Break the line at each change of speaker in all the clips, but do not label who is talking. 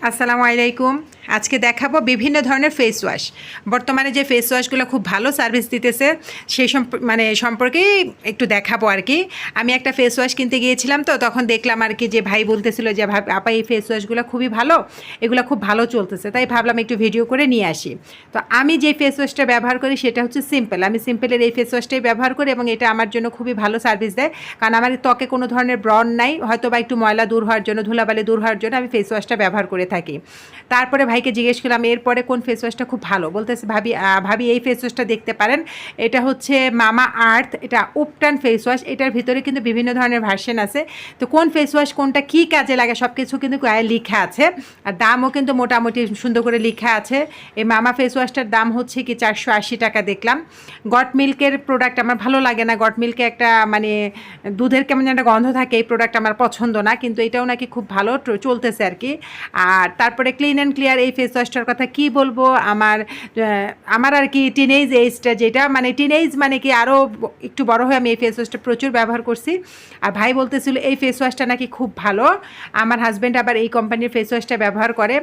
আসসালামু আলাইকুম। আজকে দেখাবো বিভিন্ন ধরনের ফেস ওয়াশ। বর্তমানে যে ফেস ওয়াশগুলো খুব ভালো সার্ভিস দিতেছে সেই সম্পর্কেই একটু দেখাবো আর কি। আমি একটা ফেস ওয়াশ কিনতে গিয়েছিলাম, তো তখন দেখলাম আর কি যে ভাই বলতেছিল যে আপা এই ফেস ওয়াশগুলো খুবই ভালো, এগুলো খুব ভালো চলতেছে, তাই ভাবলাম একটু ভিডিও করে নিয়ে আসি। তো আমি যে ফেস ওয়াশটা ব্যবহার করি সেটা হচ্ছে সিম্পল। আমি সিম্পলের এই ফেস ওয়াশটাই ব্যবহার করি এবং এটা আমার জন্য খুবই ভালো সার্ভিস দেয়, কারণ আমার ত্বকে কোনো ধরনের ব্রণ নাই, হয়তো বা একটু ময়লা দূর হওয়ার জন্য, ধুলাবালি দূর হওয়ার জন্য আমি ফেস ওয়াশটা ব্যবহার করে থাকি। তারপরে ভাইকে জিজ্ঞেস করলাম এরপরে কোন ফেস ওয়াশটা খুব ভালো, বলতেছে ভাবি এই ফেস ওয়াশটা দেখতে পারেন, এটা হচ্ছে মামা আর্থ, এটা উপটান ফেস ওয়াশ। এটার ভিতরে কিন্তু বিভিন্ন ধরনের ভার্সন আছে, তো কোন ফেস ওয়াশ কোনটা কী কাজে লাগে সব কিছু কিন্তু লেখা আছে, আর দামও কিন্তু মোটামুটি সুন্দর করে লেখা আছে। এই মামা ফেস ওয়াশটার দাম হচ্ছে কি 480 টাকা দেখলাম। গট মিল্কের প্রোডাক্ট আমার ভালো লাগে না, গট মিল্কে একটা মানে দুধের কেমন একটা গন্ধ থাকে, এই প্রোডাক্ট আমার পছন্দ না, কিন্তু এটাও নাকি খুব ভালো চলতেছে আর কি। আর তারপরে ক্লিন অ্যান্ড ক্লিয়ার এই ফেস ওয়াশটার কথা কি বলবো, আমার আর কি টিনেজ এজটা, যেটা মানে টিনেজ মানে কি আরও একটু বড় হয়ে আমি এই ফেস ওয়াশটা প্রচুর ব্যবহার করছি। আর ভাই বলতেছিল এই ফেস ওয়াশটা নাকি খুব ভালো। আমার হাজব্যান্ড আবার এই কোম্পানির ফেস ওয়াশটা ব্যবহার করে।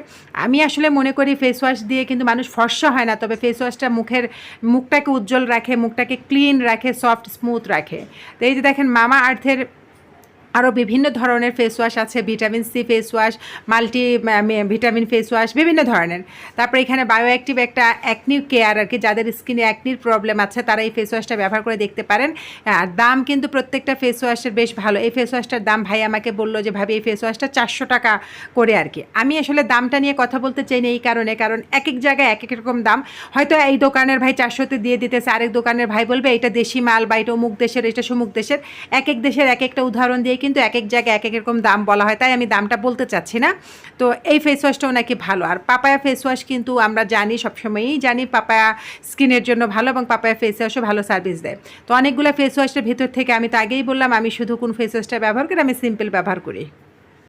আমি আসলে মনে করি ফেস ওয়াশ দিয়ে কিন্তু মানুষ ফর্সা হয় না, তবে ফেস ওয়াশটা মুখটাকে উজ্জ্বল রাখে, মুখটাকে ক্লিন রাখে, সফট স্মুথ রাখে। তো এই যে দেখেন মামা আর্থের আরও বিভিন্ন ধরনের ফেস ওয়াশ আছে, vitamin C face wash, multi vitamin face wash, বিভিন্ন ধরনের। তারপরে এখানে বায়ো অ্যাক্টিভ একটা অ্যাকনি কেয়ার আর কি, যাদের স্কিনে অ্যাকনির প্রবলেম আছে তারা এই ফেস ওয়াশটা ব্যবহার করে দেখতে পারেন। আর দাম কিন্তু প্রত্যেকটা ফেস ওয়াশের বেশ ভালো। এই ফেস ওয়াশটার দাম ভাই আমাকে বললো যে ভাবি এই ফেস ওয়াশটা 400 টাকা করে আর কি। আমি আসলে দামটা নিয়ে কথা বলতে চাই না এই কারণে, কারণ এক এক জায়গায় এক এক রকম দাম। হয়তো এই দোকানের ভাই 400-তে দিয়ে দিতেছে, আরেক দোকানের ভাই বলবে এটা দেশি মাল বা এটা অমুক দেশের, এটা সমুক দেশের। এক এক দেশের এক একটা উদাহরণ দিয়ে কিন্তু এক এক জায়গায় এক এক রকম দাম বলা হয়, তাই আমি দামটা বলতে চাচ্ছি না। তো এই ফেস ওয়াশটাও নাকি ভালো। আর পাপায়া ফেস ওয়াশ কিন্তু আমরা জানি, সবসময়ই জানি পাপায়া স্কিনের জন্য ভালো এবং পাপায়া ফেস ওয়াশও ভালো সার্ভিস দেয়। তো অনেকগুলো ফেস ওয়াশের ভিতর থেকে আমি তো আগেই বললাম আমি শুধু কোন ফেস ওয়াশটা ব্যবহার করি, আমি সিম্পল ব্যবহার করি।